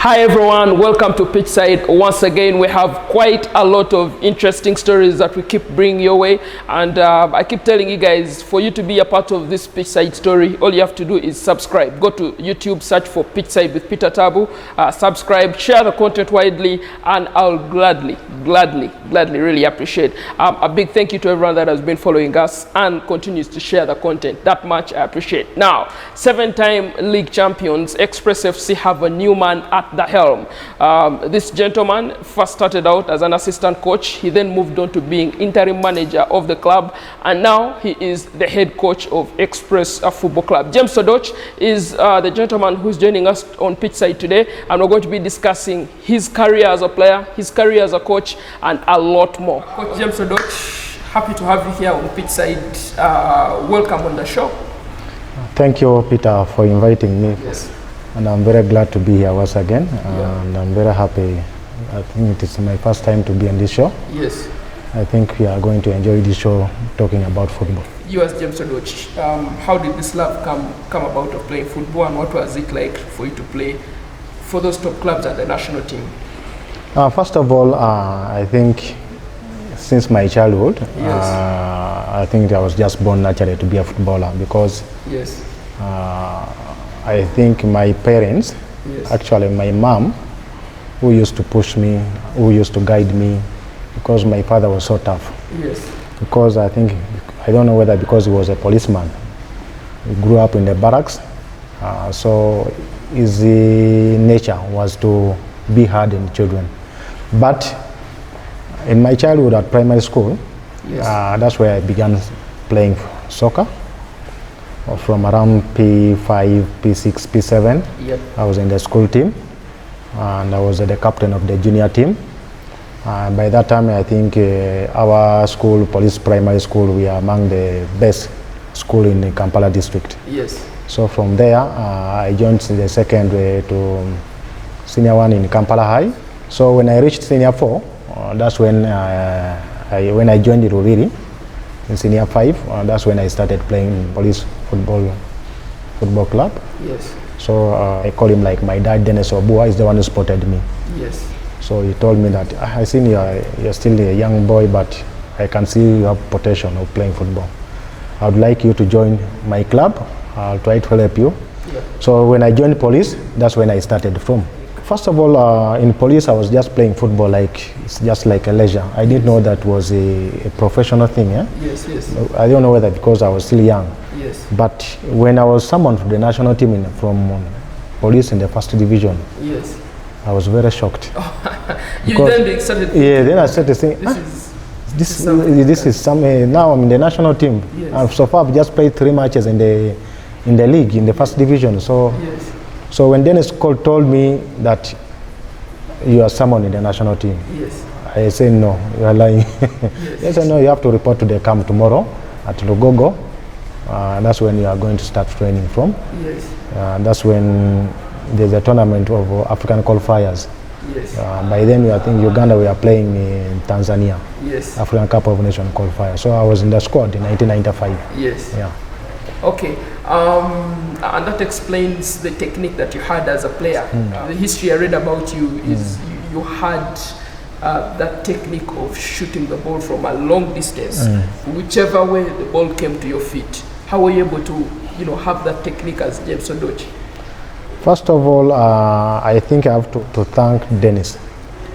Hi everyone, welcome to Pitchside. Once again, we have quite a lot of interesting stories that we keep bringing your way, and I keep telling you guys, for you to be a part of this Pitchside story, all you have to do is subscribe. Go to YouTube, search for Pitchside with Peter Tabu, subscribe, share the content widely, and I'll gladly really appreciate. A big thank you to everyone that has been following us and continues to share the content. That much I appreciate. Now, 7-time league champions Express FC have a new man at the helm. This gentleman first started out as an assistant coach. He then moved on to being interim manager of the club, and now he is the head coach of Express Football Club. James Odoch is the gentleman who's joining us on Pitchside today, and we're going to be discussing his career as a player, his career as a coach, and a lot more. Coach James Odoch, happy to have you here on Pitchside. Welcome on the show. Thank you, Peter, for inviting me. Yes. And I'm very glad to be here once again, and I'm very happy. I think it is my first time to be on this show. Yes. I think we are going to enjoy this show talking about football. You as James Odoch, how did this love come about of playing football, and what was it like for you to play for those top clubs and the national team? First of all, I think since my childhood, yes. I think I was just born naturally to be a footballer because yes. I think my parents, yes. actually my mom, who used to push me, who used to guide me, because my father was so tough. Yes. Because I think, I don't know whether because he was a policeman. He grew up in the barracks, so his nature was to be hard on children. But in my childhood at primary school, yes. That's where I began playing soccer. From around P5, P6, P7, yep. I was in the school team, and I was the captain of the junior team. By that time, I think our school, police primary school, we are among the best school in the Kampala district. Yes. So from there, I joined the second to senior one in Kampala High. So when I reached senior 4, that's when I joined the Ruriri. In senior 5, that's when I started playing police football club. Yes. So I call him like my dad. Dennis Obua is the one who spotted me. Yes. So he told me that I see you're still a young boy, but I can see you have potential of playing football. I would like you to join my club. I'll try to help you. Yeah. So when I joined police, that's when I started from. First of all, in police, I was just playing football it's just like a leisure. I didn't know that was a professional thing. Yeah? Yes, yes. I don't know whether because I was still young. Yes. But when I was summoned to the national team from police in the first division, yes. I was very shocked. You then started. Yeah, then I started saying, this is something. Now I'm in the national team. Yes. So far I've just played 3 matches in the league in the first division. So. Yes. So when Dennis told me that you are someone in the national team, yes. I said, no, you are lying. Yes. He said, no, you have to report to the camp tomorrow at Lugogo. That's when you are going to start training from. Yes. That's when there's a tournament of African qualifiers. Yes. By then, I think Uganda, we are playing in Tanzania. Yes. African Cup of Nations qualifier. So I was in the squad in 1995. Yes. Yeah. Okay, and that explains the technique that you had as a player. The history I read about you is you had that technique of shooting the ball from a long distance, whichever way the ball came to your feet. How were you able to, have that technique as James Odoch? First of all, I think I have to thank Dennis.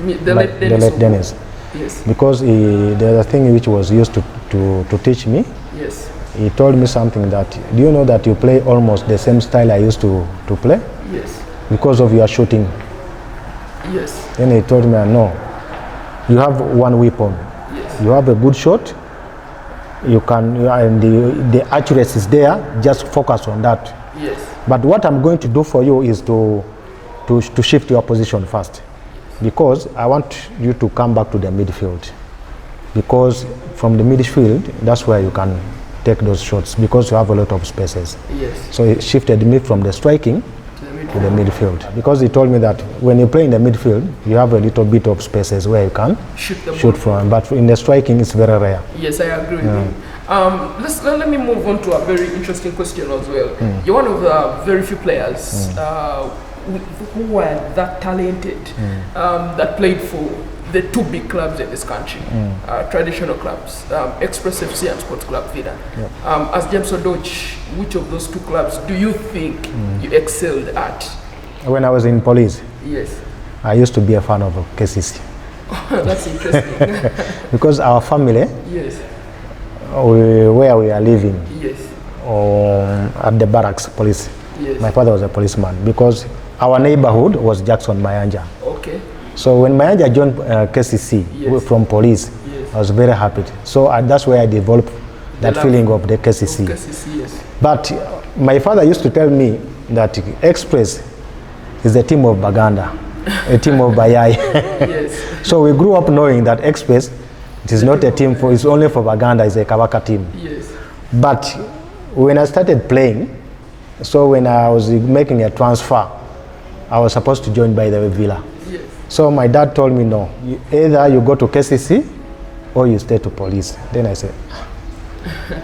The late Dennis. Yes. Because the thing which was used to teach me. Yes. He told me something that, do you know that you play almost the same style I used to play? Yes. Because of your shooting. Yes. Then he told me, no, you have one weapon. Yes. You have a good shot. You can, and the accuracy is there, just focus on that. Yes. But what I'm going to do for you is to shift your position first. Because I want you to come back to the midfield. Because from the midfield, that's where you can take those shots because you have a lot of spaces. Yes. So he shifted me from the striking to the midfield because he told me that when you play in the midfield, you have a little bit of spaces where you can shoot from, but in the striking it's very rare. Yes, I agree with you. Let me move on to a very interesting question as well. You're one of the very few players who were that talented, that played for the two big clubs in this country, traditional clubs, Express FC and Sports Club Villa. As James Odoch, which of those two clubs do you think you excelled at? When I was in police, yes, I used to be a fan of KCCA. That's interesting. Because our family, yes, where we are living, yes, at the barracks police. Yes. My father was a policeman because our neighborhood was Jackson Mayanja. Okay. So when Mayanja joined KCC Yes. from police, Yes. I was very happy. So that's where I developed that feeling of the KCC. KCC, yes. But my father used to tell me that Express is a team of Baganda, a team of Bayai. Yes. So we grew up knowing that Express, it is not a team for, it's only for Baganda, it's a Kabaka team. Yes. But when I started playing, so when I was making a transfer, I was supposed to join by the Villa. Yes. So my dad told me, no, either you go to KCC or you stay to police. Then I said,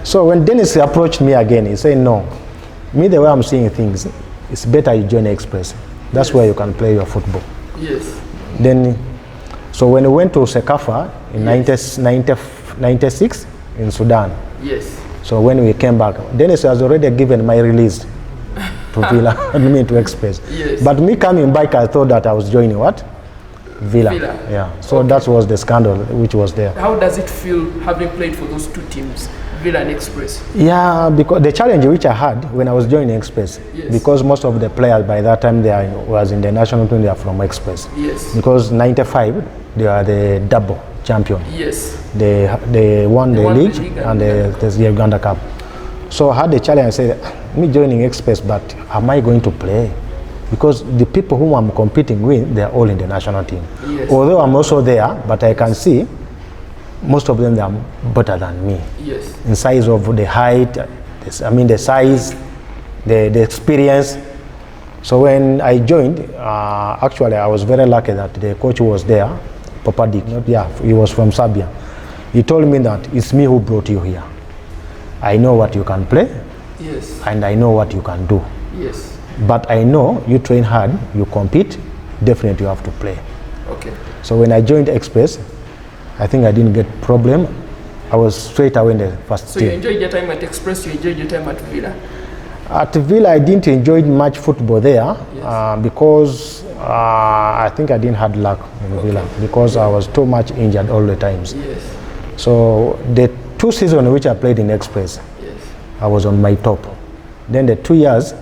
so when Dennis approached me again, he said, no, me the way I'm seeing things, it's better you join Express. That's where you can play your football. Yes. Then, so when we went to Sekafa in 96 in Sudan, Yes. so when we came back, Dennis has already given my release to Villa, and me to Express. Yes. But me coming back, I thought that I was joining what? Villa. Yeah. So that was the scandal which was there. How does it feel having played for those two teams, Villa and Express? Yeah, because the challenge which I had when I was joining Express, Yes. because most of the players by that time was in the national team, they are from Express. Yes. Because 95, they are the double champion. Yes. They won the league and the Uganda Cup. So I had the challenge. I said, me joining Express, but am I going to play? Because the people whom I'm competing with, they are all in the national team. Yes. Although I'm also there, but I can see most of them they are better than me. Yes. In size of the height, the size, the experience. So when I joined, actually I was very lucky that the coach was there, Papadik. He was from Serbia. He told me that it's me who brought you here. I know what you can play, Yes. and I know what you can do. Yes. But I know you train hard, you compete, definitely you have to play. Okay. So when I joined Express, I think I didn't get problem. I was straight away in the first So team. you enjoyed your time at Express, you enjoyed your time at Villa? At Villa, I didn't enjoy much football there because I think I didn't have luck in Villa because I was too much injured all the times. Yes. So the 2 seasons which I played in Express, Yes. I was on my top. Then the 2 years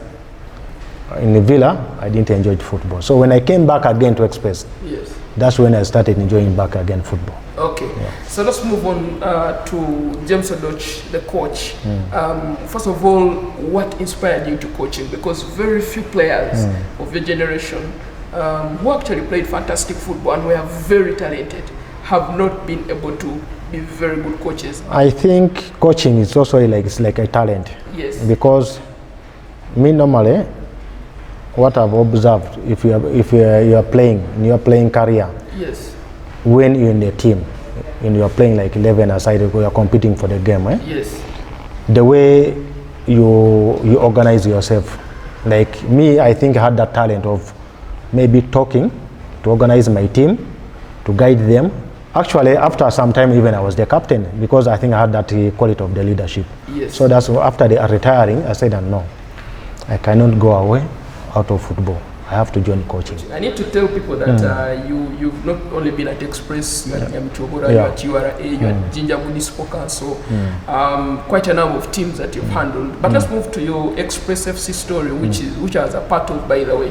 in the Villa, I didn't enjoy football. So when I came back again to Express, Yes. that's when I started enjoying back again football. Okay. So let's move on to James Odoch, the coach. First of all, what inspired you to coaching? Because very few players of your generation who actually played fantastic football and were very talented have not been able to be very good coaches. I think coaching is also it's like a talent. Yes. Because me normally, what I've observed, if you are playing in your playing career, Yes. when you're in a team and you're playing like 11 aside, you're competing for the game, Yes. the way you organize yourself, like me, I think I had that talent of maybe talking to organize my team, to guide them. Actually, after some time, even I was the captain because I think I had that quality of the leadership. Yes. So that's after retiring, I said, no, I cannot go away out of football. I have to join coaching. I need to tell people that you've not only been at Express, you're at Nyamichogora, you're at URA, you're at Jinja Municipal Council, quite a number of teams that you've handled. But let's move to your Express FC story, which I was a part of, by the way.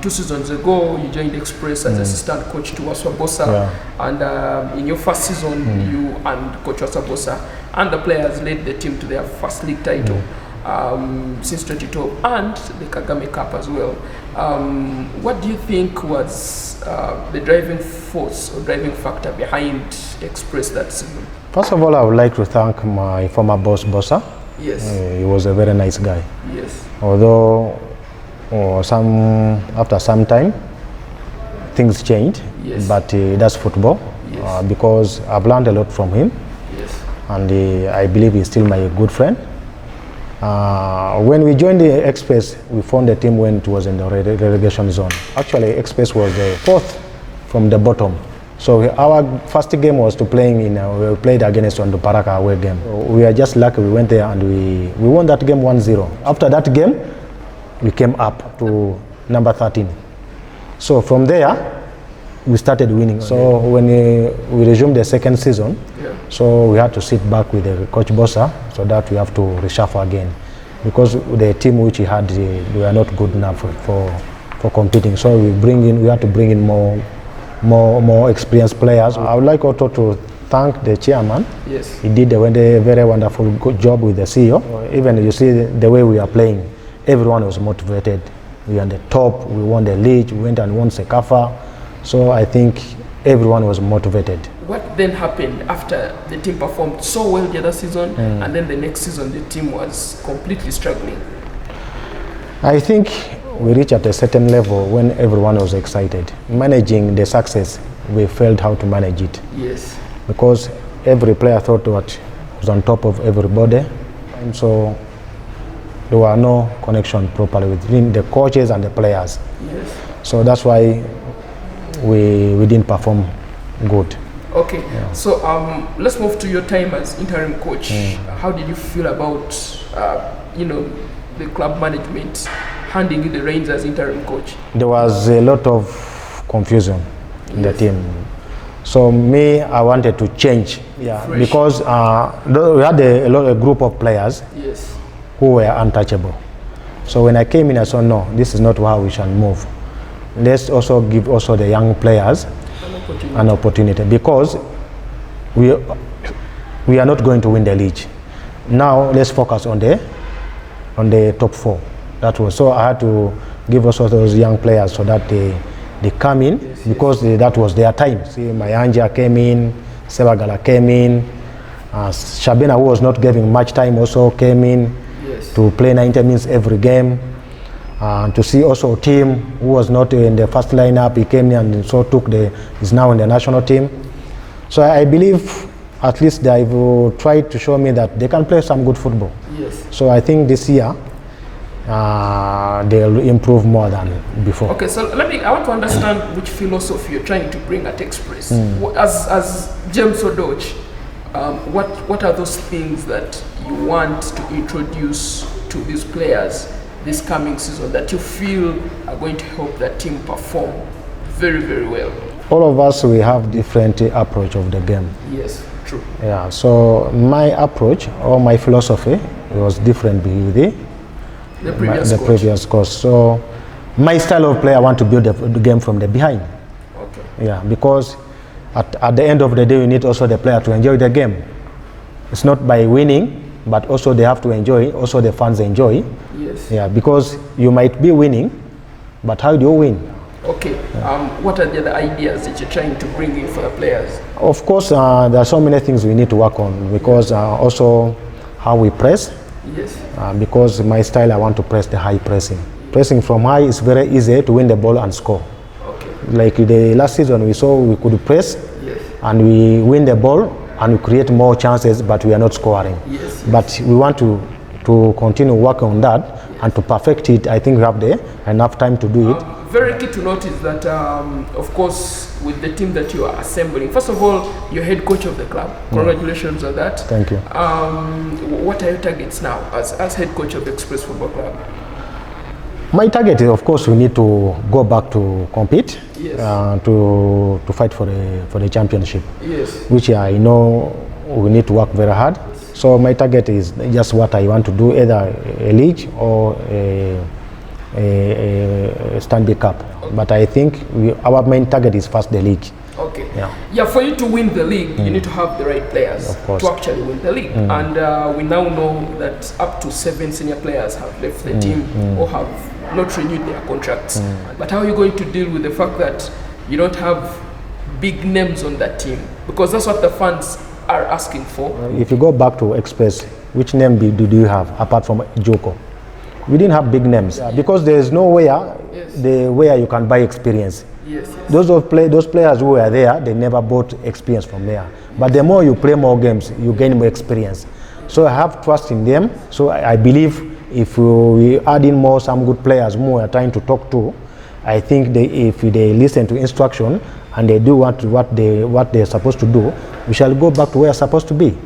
2 seasons ago, you joined Express as assistant coach to Wasabosa, and in your first season, you and Coach Wasabosa and the players led the team to their first league title. Since 2012 and the Kagame Cup as well. What do you think was the driving force or driving factor behind Express that season? First of all, I would like to thank my former boss, Bossa. Yes. He was a very nice guy. Yes. Although after some time, things changed, Yes. but that's football. Yes. Because I've learned a lot from him, Yes. and I believe he's still my good friend. When we joined the Express, we found the team when it was in the relegation zone. Actually, Express was the 4th from the bottom. So our first game was to playing we played against on the Paraka away game. We are just lucky we went there and we won that game 1-0. After that game, we came up to number 13. So from there, we started winning. So when we resumed the second season, so we had to sit back with the coach Bossa, so that we have to reshuffle again, because the team which we had, they were not good enough for competing. So we had to bring in more experienced players. I would like also to thank the chairman. Yes. He did a very wonderful good job with the CEO. Even you see the way we are playing, everyone was motivated. We are on the top, we won the league, we went and won Sekafa. So I think everyone was motivated. What then happened after the team performed so well the other season, and then the next season the team was completely struggling? I think we reached at a certain level when everyone was excited. Managing the success, we felt how to manage it. Yes. Because every player thought what was on top of everybody, and so there were no connection properly between the coaches and the players. Yes. So that's why we didn't perform good. Okay, so let's move to your time as interim coach. How did you feel about the club management handing you the reins as interim coach? There was a lot of confusion in the team. So me, I wanted to change, because we had a group of players who were untouchable. So when I came in, I said, no, this is not how we shall move. Let's also give the young players an opportunity, because we are not going to win the league. Now let's focus on the top 4. That was so I had to give also those young players so that they come in, because that was their time. See, Mayanja came in, Sebagala came in, Shabena, who was not giving much time, also came in to play 90 minutes every game. To see also a team who was not in the first lineup, he came in and so is now in the national team. So I believe at least they've tried to show me that they can play some good football. Yes. So I think this year they'll improve more than before. Okay, so I want to understand which philosophy you're trying to bring at Express. As James Odoch, what are those things that you want to introduce to these players this coming season that you feel are going to help that team perform very, very well? All of us, we have different approach of the game. Yes, true. Yeah, so my approach or my philosophy was different with the previous coach. So my style of play, I want to build the game from the behind. Okay. Yeah, because at the end of the day, you need also the player to enjoy the game. It's not by winning, but also they have to enjoy, also the fans enjoy. Yes. Yeah, because you might be winning, but how do you win? Okay. What are the other ideas that you're trying to bring in for the players? Of course, there are so many things we need to work on, because also how we press. Yes. Because my style, I want to press the high pressing. Pressing from high is very easy to win the ball and score. Okay. Like the last season, we saw we could press and we win the ball and we create more chances, but we are not scoring. Yes. But we want to continue working on that and to perfect it. I think we have enough time to do it. Very key to notice that, of course, with the team that you are assembling, first of all, you're head coach of the club. Congratulations on that. Thank you. What are your targets now as head coach of the Express Football Club? My target is, of course, we need to go back to compete, to fight for the championship, which I know we need to work very hard. So my target is just what I want to do, either a league or a Stanbic Cup. But I think our main target is first the league. Okay. Yeah, for you to win the league, you need to have the right players to actually win the league. And we now know that up to 7 senior players have left the team or have not renewed their contracts. But how are you going to deal with the fact that you don't have big names on that team? Because that's what the fans are asking for. If you go back to Express, which name do you have apart from Joko? We didn't have big names because there is no where you can buy experience. Those players who were there, they never bought experience from there. But the more you play more games, you gain more experience. So I have trust in them. So I believe if we add in some good players, more we are trying to talk to, I think if they listen to instruction and they do what they're supposed to do, we shall go back to where we're supposed to be.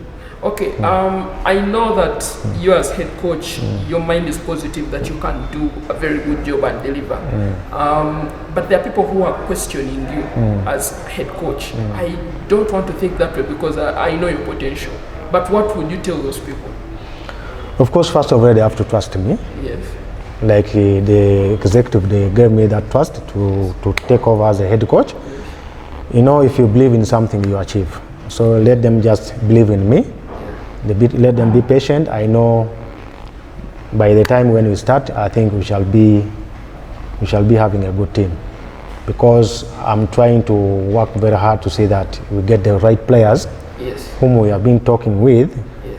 Okay, I know that you as head coach, your mind is positive that you can do a very good job and deliver. But there are people who are questioning you as head coach. I don't want to think that way because I know your potential. But what would you tell those people? Of course, first of all, they have to trust me. Yes. Like the executive, they gave me that trust to take over as a head coach. You know, if you believe in something, you achieve. So let them just believe in me. Let them be patient. I know by the time when we start, I think we shall be having a good team, because I'm trying to work very hard to see that we get the right players, whom we have been talking with.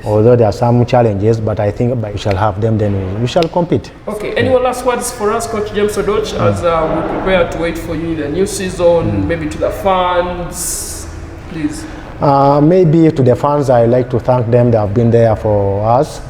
Although there are some challenges, but I think we shall have them, then we shall compete. Okay, any last words for us, Coach James Odoch, as we prepare to wait for you in the new season, maybe to the fans, please? Maybe to the fans, I like to thank them. They have been there for us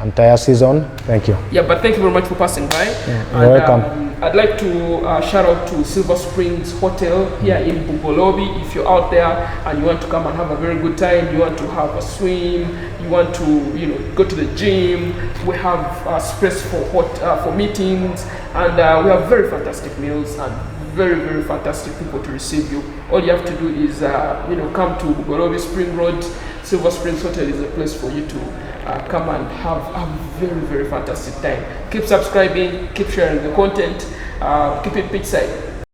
entire season. Thank you. Yeah, but thank you very much for passing by. You're welcome. I'd like to shout out to Silver Springs Hotel here in Bugolobi. If you're out there and you want to come and have a very good time, you want to have a swim, you want to go to the gym, we have space for meetings, and we have very fantastic meals and very, very fantastic people to receive you. All you have to do is come to Bugolobi Spring Road. Silver Springs Hotel is a place for you to come and have a very, very fantastic time. Keep subscribing, keep sharing the content, keep it pitchside.